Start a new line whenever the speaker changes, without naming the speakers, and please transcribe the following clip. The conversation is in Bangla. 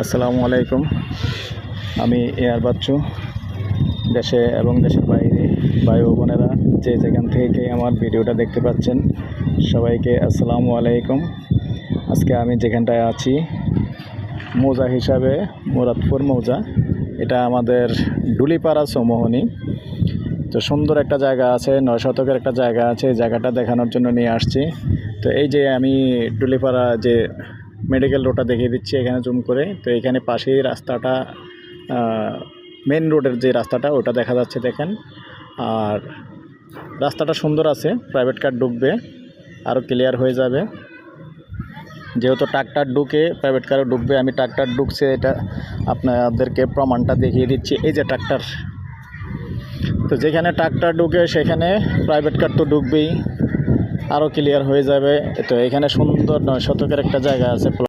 আসসালামু আলাইকুম। আমি এয়ার বাচ্চু। দেশে এবং দেশের বাইরে ভাই ও বোনেরা যে যেখান থেকে আমার ভিডিওটা দেখতে পাচ্ছেন সবাইকে আসসালামু আলাইকুম। আজকে আমি যেখানটায় আছি মৌজা হিসাবে মুরাদপুর মৌজা, এটা আমাদের ডুলিপাড়া চৌমোহনী। তো সুন্দর একটা জায়গা আছে, 9 শতকের একটা জায়গা আছে, এই জায়গাটা দেখানোর জন্য নিয়ে আসছি। তো এই যে আমি ডুলিপাড়া যে মেডিকেল রোডটা দেখিয়ে দিচ্ছি এখানে জুম করে। তো এখানে পাশেই রাস্তাটা, মেন রোডের যে রাস্তাটা ওটা দেখা যাচ্ছে দেখেন। আর রাস্তাটা সুন্দর আছে, প্রাইভেট কার ঢুকবে আরও ক্লিয়ার হয়ে যাবে। যেহেতু ট্রাক্টর ঢুকে প্রাইভেট কারও ঢুকবে, আমি ট্রাক্টর ঢুকছে এটা আপনাদেরকে প্রমাণটা দেখিয়ে দিচ্ছি। এই যে ট্রাক্টর, তো যেখানে ট্রাক্টর ঢুকে সেখানে প্রাইভেট কার তো ঢুকবেই, আরও ক্লিয়ার হয়ে যাবে। তো এখানে সুন্দর 9 শতকের একটা জায়গা আছে।